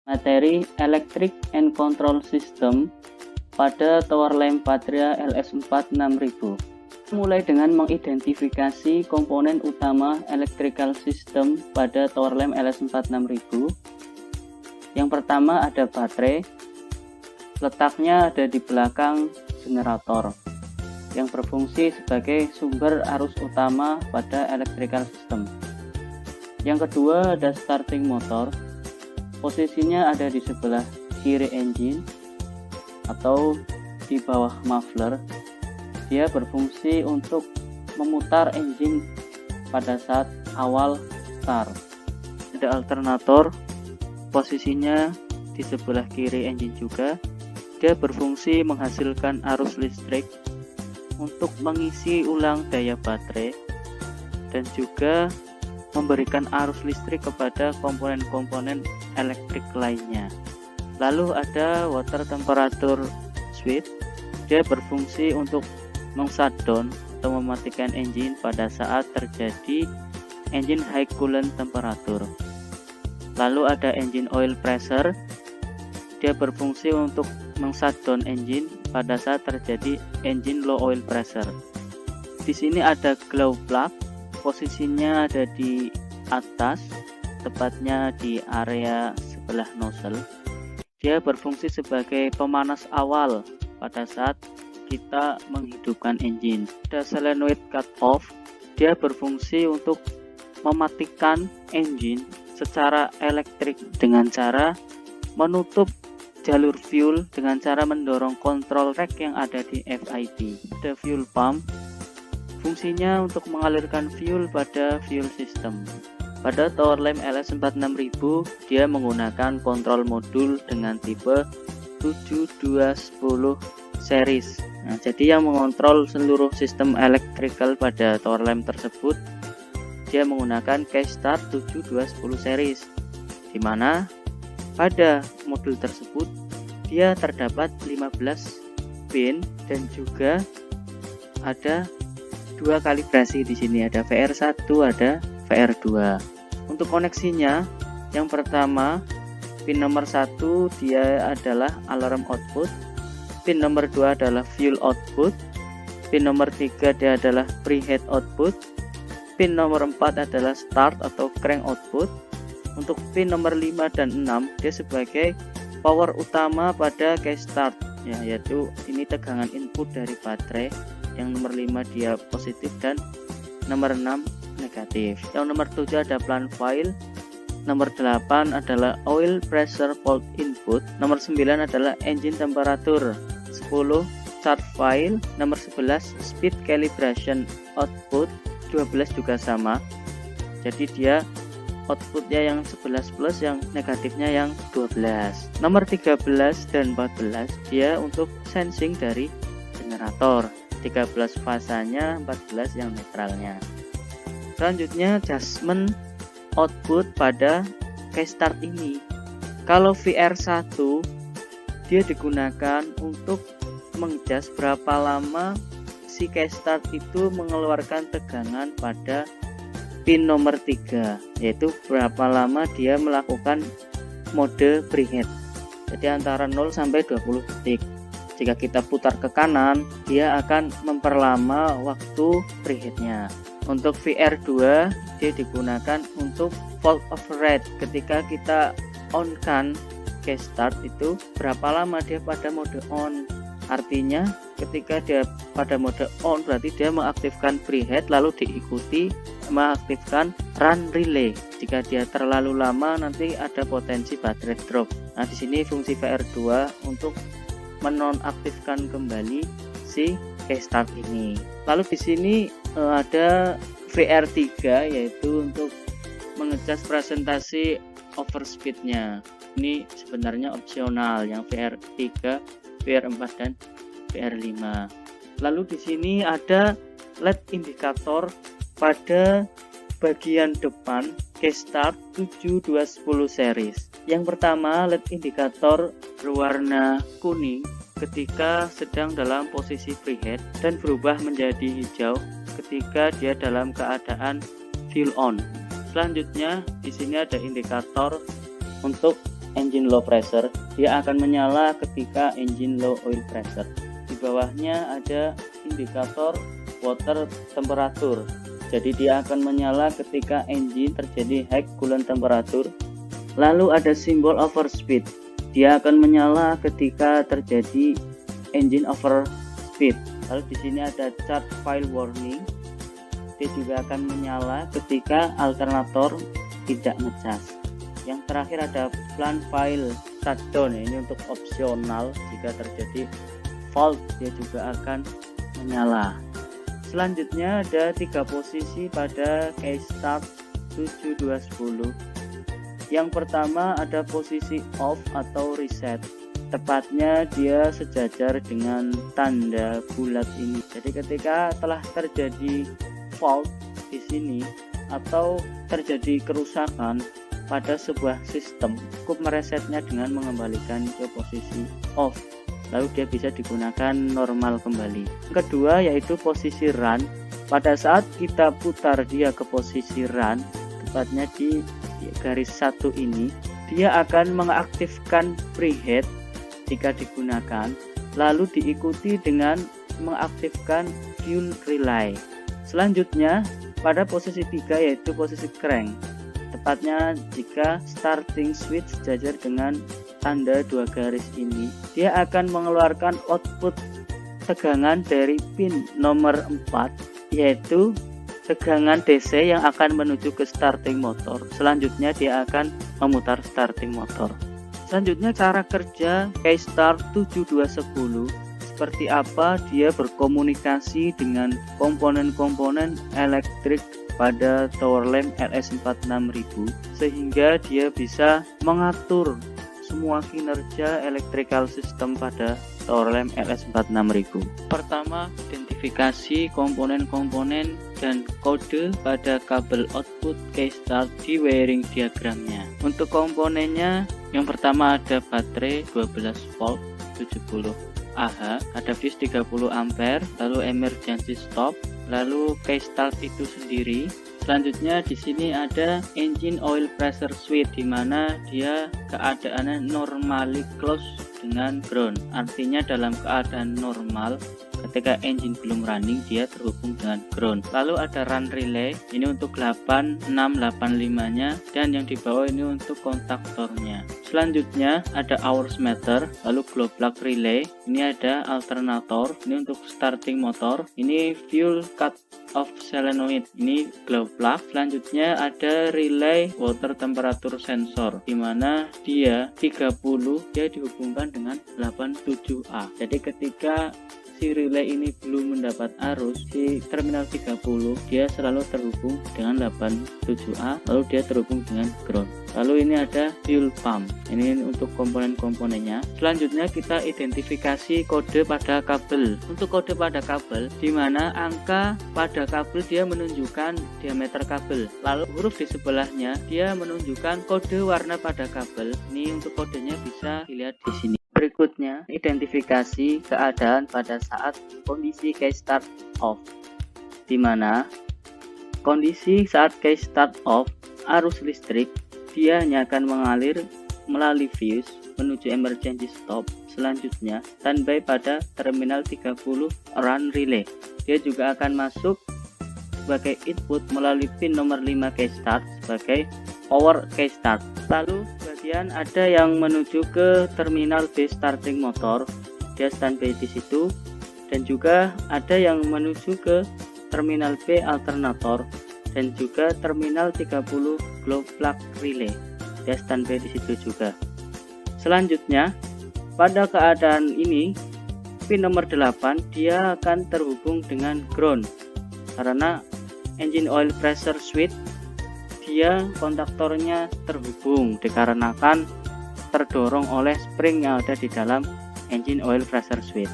materi Electric and Control System pada tower lamp Patria LS4 6000. Mulai dengan mengidentifikasi komponen utama electrical system pada tower lamp LS4 6000. Yang pertama ada baterai, letaknya ada di belakang generator yang berfungsi sebagai sumber arus utama pada electrical system. Yang kedua ada starting motor, posisinya ada di sebelah kiri engine atau di bawah muffler. Dia berfungsi untuk memutar engine pada saat awal start. Ada alternator, posisinya di sebelah kiri engine juga. Dia berfungsi menghasilkan arus listrik untuk mengisi ulang daya baterai dan juga memberikan arus listrik kepada komponen-komponen elektrik lainnya. Lalu ada water temperature switch. Dia berfungsi untuk meng-shutdown atau mematikan engine pada saat terjadi engine high coolant temperature. Lalu ada engine oil pressure. Dia berfungsi untuk meng-shutdown engine pada saat terjadi engine low oil pressure. Di sini ada glow plug, posisinya ada di atas, tepatnya di area sebelah nozzle. Dia berfungsi sebagai pemanas awal pada saat kita menghidupkan engine. Ada solenoid cut off. Dia berfungsi untuk mematikan engine secara elektrik dengan cara menutup jalur fuel dengan cara mendorong kontrol rack yang ada di FID. Ada fuel pump, fungsinya untuk mengalirkan fuel pada fuel system. Pada tower lamp LS4 6000 dia menggunakan kontrol modul dengan tipe 7210 series. Nah, jadi yang mengontrol seluruh sistem electrical pada tower lamp tersebut dia menggunakan Keystart 7210 series, di mana pada modul tersebut dia terdapat 15 pin dan juga ada dua kalibrasi di sini, ada VR1, ada VR2. Untuk koneksinya, yang pertama pin nomor 1 dia adalah alarm output, pin nomor 2 adalah fuel output, pin nomor 3 dia adalah preheat output, pin nomor 4 adalah start atau crank output. Untuk pin nomor 5 dan 6 dia sebagai power utama pada Keystart, ya, yaitu ini tegangan input dari baterai. Yang nomor 5 dia positif dan nomor 6 negatif. Yang nomor 7 ada plan file, nomor 8 adalah oil pressure fault input, nomor 9 adalah engine temperature, 10 chart file, nomor 11 speed calibration output, 12 juga sama. Jadi dia outputnya yang 11 plus, yang negatifnya yang 12. Nomor 13 dan 14 dia untuk sensing dari generator, 13 fasanya, 14 yang netralnya. Selanjutnya adjustment output pada Keystart ini. Kalau VR1 dia digunakan untuk mengadjust berapa lama si Keystart itu mengeluarkan tegangan pada pin nomor 3, yaitu berapa lama dia melakukan mode preheat. Jadi antara 0 sampai 20 detik. Jika kita putar ke kanan, dia akan memperlama waktu preheatnya. Untuk VR2 dia digunakan untuk fault override. Ketika kita on kan Keystart itu berapa lama dia pada mode on. Artinya ketika dia pada mode on berarti dia mengaktifkan preheat, lalu diikuti mengaktifkan run relay. Jika dia terlalu lama nanti ada potensi baterai drop. Nah, di sini fungsi VR2 untuk menonaktifkan kembali si Keystart ini. Lalu di sini ada VR3 yaitu untuk mengecas presentasi overspeednya. Ini sebenarnya opsional, yang VR3, VR4 dan VR5. Lalu di sini ada LED indikator pada bagian depan Keystart 7210 series. Yang pertama, LED indikator berwarna kuning ketika sedang dalam posisi preheat dan berubah menjadi hijau ketika dia dalam keadaan fuel on. Selanjutnya di sini ada indikator untuk engine low pressure, dia akan menyala ketika engine low oil pressure. Di bawahnya ada indikator water temperature. Jadi dia akan menyala ketika engine terjadi high coolant temperature. Lalu ada simbol overspeed. Dia akan menyala ketika terjadi engine overspeed. Lalu di sini ada chart file warning. Dia juga akan menyala ketika alternator tidak ngecas. Yang terakhir ada plan file shutdown. Ini untuk opsional, jika terjadi fault dia juga akan menyala. Selanjutnya ada 3 posisi pada Keystart 7210. Yang pertama ada posisi off atau reset. Tepatnya dia sejajar dengan tanda bulat ini. Jadi ketika telah terjadi fault di sini atau terjadi kerusakan pada sebuah sistem, cukup meresetnya dengan mengembalikan ke posisi off, lalu dia bisa digunakan normal kembali. Yang kedua yaitu posisi run. Pada saat kita putar dia ke posisi run, tepatnya di garis 1 ini, dia akan mengaktifkan preheat jika digunakan, lalu diikuti dengan mengaktifkan fuel relay. Selanjutnya pada posisi 3 yaitu posisi crank. Tepatnya jika starting switch sejajar dengan tanda 2 garis ini, dia akan mengeluarkan output tegangan dari pin nomor 4, yaitu tegangan DC yang akan menuju ke starting motor. Selanjutnya dia akan memutar starting motor. Selanjutnya cara kerja Keystart 7210, seperti apa dia berkomunikasi dengan komponen-komponen elektrik pada tower lamp LS46000, sehingga dia bisa mengatur semua kinerja electrical system pada tower lamp LS46000. Pertama, identifikasi komponen-komponen dan kode pada kabel output Keystart di wiring diagramnya. Untuk komponennya, yang pertama ada baterai 12 volt 70 Ah, ada fuse 30 ampere, lalu emergency stop, lalu Keystart itu sendiri. Selanjutnya di sini ada engine oil pressure switch, di mana dia keadaannya normally close dengan ground. Artinya dalam keadaan normal ketika engine belum running dia terhubung dengan ground. Lalu ada run relay, ini untuk 8685 nya, dan yang di bawah ini untuk kontaktornya. Selanjutnya ada hours meter, lalu glow plug relay, ini ada alternator, ini untuk starting motor, ini fuel cut off solenoid, ini glow plug. Selanjutnya ada relay water temperature sensor, di mana dia 30, dia dihubungkan dengan 87A. Jadi ketika si relay ini belum mendapat arus di terminal 30, dia selalu terhubung dengan 87A, lalu dia terhubung dengan ground. Lalu ini ada fuel pump, ini untuk komponen-komponennya. Selanjutnya kita identifikasi kode pada kabel. Untuk kode pada kabel, di mana angka pada kabel dia menunjukkan diameter kabel, lalu huruf di sebelahnya dia menunjukkan kode warna pada kabel. Ini untuk kodenya bisa dilihat di sini. Berikutnya, identifikasi keadaan pada saat kondisi Keystart off, di mana kondisi saat Keystart off, arus listrik dia hanya akan mengalir melalui fuse menuju emergency stop. Selanjutnya, standby pada terminal 30 run relay. Dia juga akan masuk sebagai input melalui pin nomor 5 Keystart sebagai power Keystart. Lalu bagian ada yang menuju ke terminal B starting motor, dia standby di situ, dan juga ada yang menuju ke terminal B alternator dan juga terminal 30 glow plug relay, dia standby di situ juga. Selanjutnya pada keadaan ini pin nomor 8 dia akan terhubung dengan ground karena engine oil pressure switch dia kontaktornya terhubung dikarenakan terdorong oleh spring yang ada di dalam engine oil pressure switch.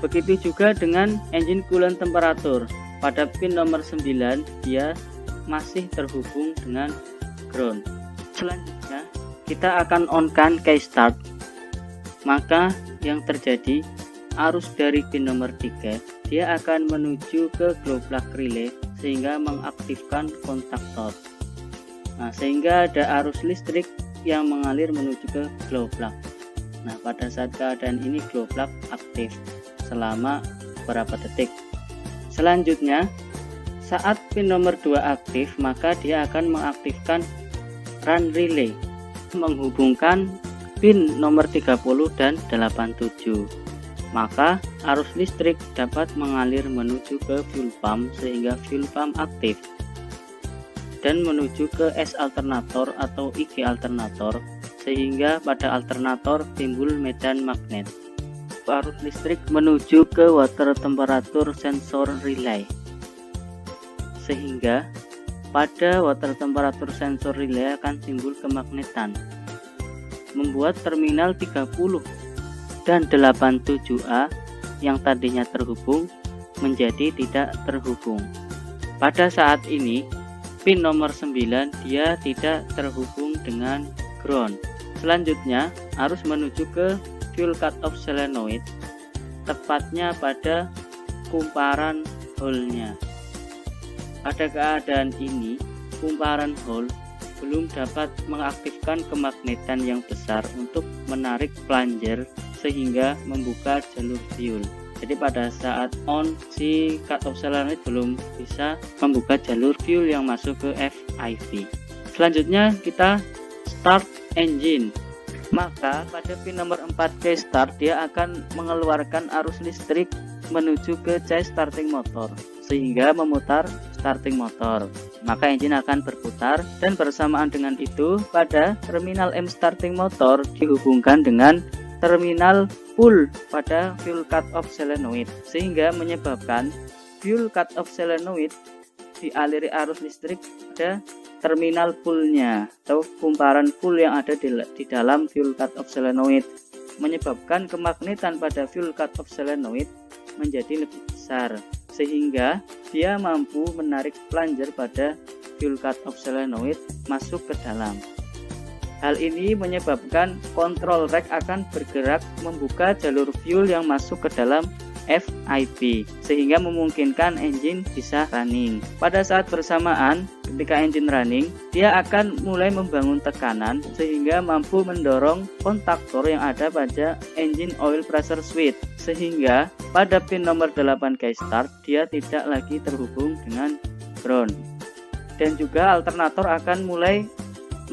Begitu juga dengan engine coolant temperature, pada pin nomor 9 dia masih terhubung dengan ground. Selanjutnya kita akan on-kan Keystart, maka yang terjadi arus dari pin nomor 3 dia akan menuju ke glow plug relay sehingga mengaktifkan kontaktor. Nah, sehingga ada arus listrik yang mengalir menuju ke glow plug. Nah, pada saat keadaan ini glow plug aktif selama beberapa detik. Selanjutnya, saat pin nomor 2 aktif, maka dia akan mengaktifkan run relay, menghubungkan pin nomor 30 dan 87. Maka arus listrik dapat mengalir menuju ke fuel pump sehingga fuel pump aktif dan menuju ke S alternator atau IG alternator sehingga pada alternator timbul medan magnet. Arus listrik menuju ke water temperature sensor relay sehingga pada water temperature sensor relay akan timbul kemagnetan, membuat terminal 30 dan 87A yang tadinya terhubung menjadi tidak terhubung. Pada saat ini pin nomor 9 dia tidak terhubung dengan ground. Selanjutnya arus menuju ke fuel cut off solenoid, tepatnya pada kumparan hole-nya. Pada keadaan ini kumparan hole belum dapat mengaktifkan kemagnetan yang besar untuk menarik plunger sehingga membuka jalur fuel. Jadi pada saat on, si cut off solenoid belum bisa membuka jalur fuel yang masuk ke FIV. Selanjutnya kita start engine. Maka pada pin nomor 4 ke start dia akan mengeluarkan arus listrik menuju ke chase starting motor sehingga memutar starting motor. Maka engine akan berputar dan bersamaan dengan itu pada terminal M starting motor dihubungkan dengan terminal pull pada fuel cut off solenoid sehingga menyebabkan fuel cut off solenoid dialiri arus listrik pada terminal pullnya atau kumparan pull yang ada di dalam fuel cut off solenoid, menyebabkan kemagnetan pada fuel cut off solenoid menjadi lebih besar sehingga dia mampu menarik plunger pada fuel cut off solenoid masuk ke dalam. Hal ini menyebabkan kontrol rack akan bergerak membuka jalur fuel yang masuk ke dalam FIV sehingga memungkinkan engine bisa running. Pada saat bersamaan ketika engine running, dia akan mulai membangun tekanan sehingga mampu mendorong kontaktor yang ada pada engine oil pressure switch sehingga pada pin nomor 8 ke start dia tidak lagi terhubung dengan ground. Dan juga alternator akan mulai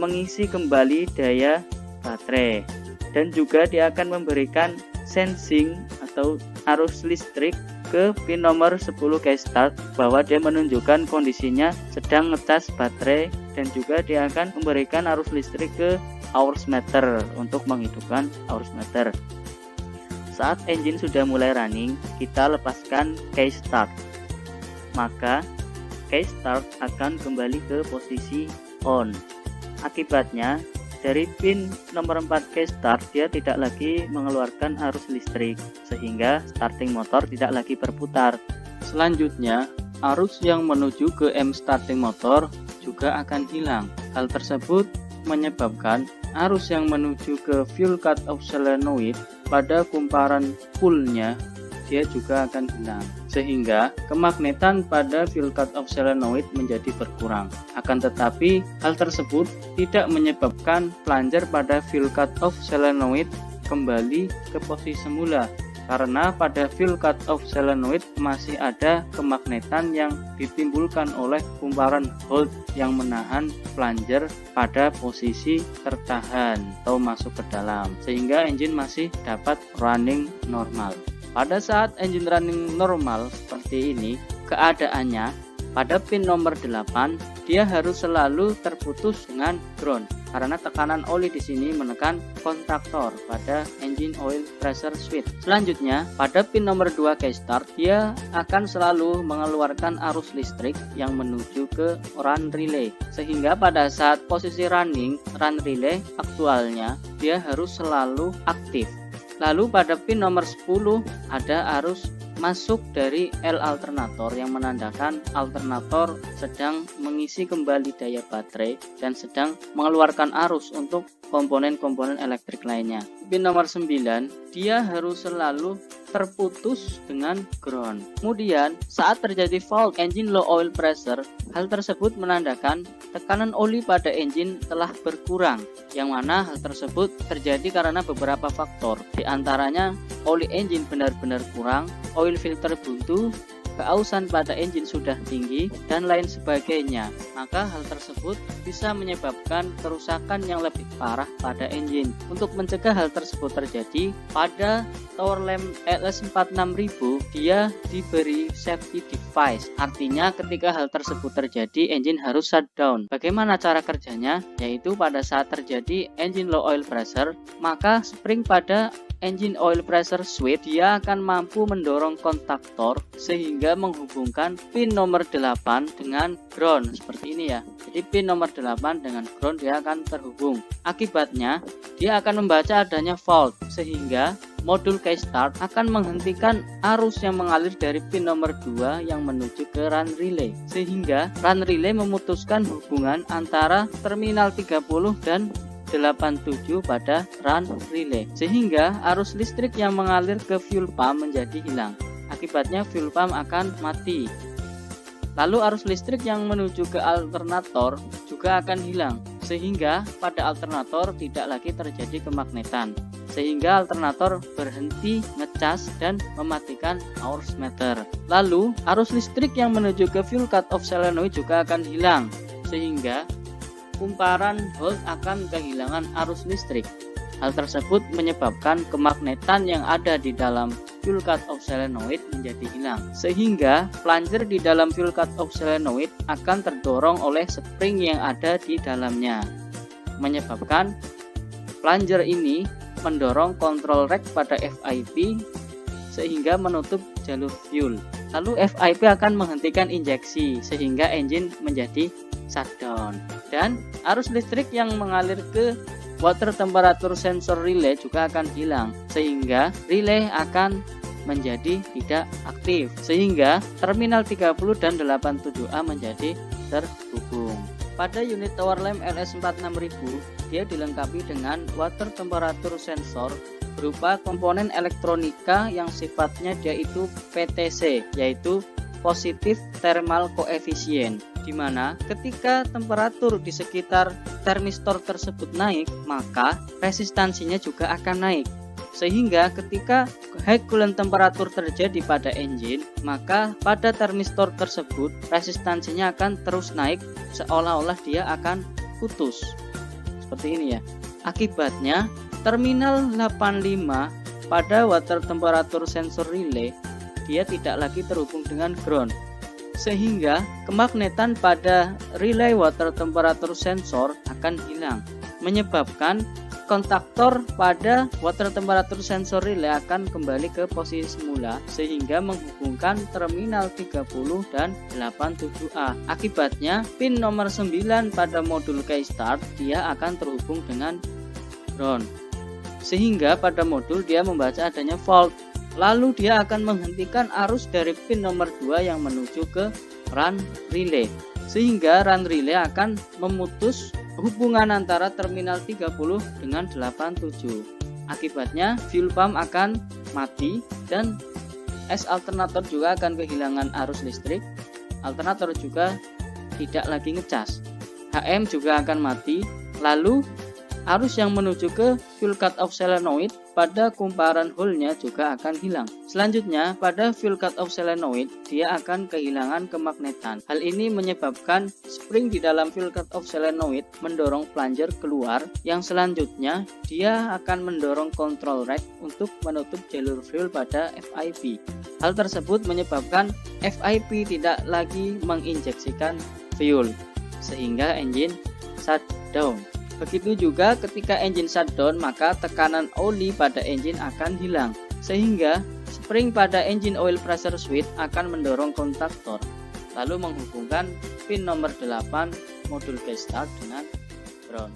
mengisi kembali daya baterai dan juga dia akan memberikan sensing atau arus listrik ke pin nomor 10 ke start bahwa dia menunjukkan kondisinya sedang ngecas baterai dan juga dia akan memberikan arus listrik ke hours meter untuk menghidupkan hours meter. Saat engine sudah mulai running, kita lepaskan key start. Maka key start akan kembali ke posisi on. Akibatnya dari pin nomor 4 ke start dia tidak lagi mengeluarkan arus listrik sehingga starting motor tidak lagi berputar. Selanjutnya arus yang menuju ke M starting motor juga akan hilang. Hal tersebut menyebabkan arus yang menuju ke fuel cut off solenoid pada kumparan pullnya dia juga akan hilang sehingga kemagnetan pada fuel cut off solenoid menjadi berkurang. Akan tetapi hal tersebut tidak menyebabkan plunger pada fuel cut off solenoid kembali ke posisi semula karena pada fuel cut off solenoid masih ada kemagnetan yang ditimbulkan oleh kumparan hold yang menahan plunger pada posisi tertahan atau masuk ke dalam sehingga engine masih dapat running normal. Pada saat engine running normal seperti ini, keadaannya pada pin nomor 8 dia harus selalu terputus dengan ground karena tekanan oli di sini menekan kontaktor pada engine oil pressure switch. Selanjutnya, pada pin nomor 2 ke start dia akan selalu mengeluarkan arus listrik yang menuju ke run relay sehingga pada saat posisi running run relay aktualnya dia harus selalu aktif. Lalu pada pin nomor 10 ada arus masuk dari L alternator yang menandakan alternator sedang mengisi kembali daya baterai dan sedang mengeluarkan arus untuk komponen-komponen elektrik lainnya. Pin nomor 9 dia harus selalu terputus dengan ground. Kemudian saat terjadi fault engine low oil pressure, hal tersebut menandakan tekanan oli pada engine telah berkurang, yang mana hal tersebut terjadi karena beberapa faktor, di antaranya oli engine benar-benar kurang, oil filter buntu, keausan pada engine sudah tinggi, dan lain sebagainya. Maka hal tersebut bisa menyebabkan kerusakan yang lebih parah pada engine. Untuk mencegah hal tersebut terjadi, pada tower lamp LS46000 dia diberi safety device. Artinya ketika hal tersebut terjadi, engine harus shutdown. Bagaimana cara kerjanya? Yaitu pada saat terjadi engine low oil pressure, maka spring pada engine oil pressure switch dia akan mampu mendorong kontaktor sehingga menghubungkan pin nomor 8 dengan ground seperti ini ya. Jadi pin nomor 8 dengan ground dia akan terhubung. Akibatnya dia akan membaca adanya fault sehingga modul K-Start akan menghentikan arus yang mengalir dari pin nomor 2 yang menuju ke run relay, sehingga run relay memutuskan hubungan antara terminal 30 dan 87 pada run relay, sehingga arus listrik yang mengalir ke fuel pump menjadi hilang. Akibatnya fuel pump akan mati. Lalu arus listrik yang menuju ke alternator juga akan hilang, sehingga pada alternator tidak lagi terjadi kemagnetan, sehingga alternator berhenti ngecas dan mematikan arus meter. Lalu arus listrik yang menuju ke fuel cut-off solenoid juga akan hilang, sehingga kumparan Hall akan kehilangan arus listrik. Hal tersebut menyebabkan kemagnetan yang ada di dalam fuel cut-off solenoid menjadi hilang, sehingga plunger di dalam fuel cut-off solenoid akan terdorong oleh spring yang ada di dalamnya, menyebabkan plunger ini mendorong kontrol rack pada FIP sehingga menutup jalur fuel. Lalu FIP akan menghentikan injeksi sehingga engine menjadi shutdown, dan arus listrik yang mengalir ke water temperature sensor relay juga akan hilang, sehingga relay akan menjadi tidak aktif, sehingga terminal 30 dan 87A menjadi terhubung. Pada unit tower lamp LS46000 dia dilengkapi dengan water temperature sensor berupa komponen elektronika yang sifatnya yaitu PTC, yaitu positive thermal coefficient, di mana ketika temperatur di sekitar termistor tersebut naik, maka resistansinya juga akan naik. Sehingga ketika high coolant temperatur terjadi pada engine, maka pada termistor tersebut resistansinya akan terus naik seolah-olah dia akan putus. Seperti ini ya. Akibatnya terminal 85 pada water temperature sensor relay dia tidak lagi terhubung dengan ground, sehingga kemagnetan pada relay water temperature sensor akan hilang, menyebabkan kontaktor pada water temperature sensor relay akan kembali ke posisi semula sehingga menghubungkan terminal 30 dan 87A. Akibatnya pin nomor 9 pada modul K-Start dia akan terhubung dengan ground, sehingga pada modul dia membaca adanya fault. Lalu dia akan menghentikan arus dari pin nomor 2 yang menuju ke run relay, sehingga run relay akan memutus hubungan antara terminal 30 dengan 87. Akibatnya fuel pump akan mati dan S alternator juga akan kehilangan arus listrik. Alternator juga tidak lagi ngecas. HM juga akan mati. Lalu arus yang menuju ke fuel cut-off solenoid pada kumparan hole-nya juga akan hilang. Selanjutnya, pada fuel cut-off solenoid dia akan kehilangan kemagnetan. Hal ini menyebabkan spring di dalam fuel cut-off solenoid mendorong plunger keluar, yang selanjutnya dia akan mendorong control rack untuk menutup jalur fuel pada FIP. Hal tersebut menyebabkan FIP tidak lagi menginjeksikan fuel, sehingga engine shutdown. Begitu juga ketika engine shutdown, maka tekanan oli pada engine akan hilang, sehingga spring pada engine oil pressure switch akan mendorong kontaktor, lalu menghubungkan pin nomor 8 modul K-Start dengan ground.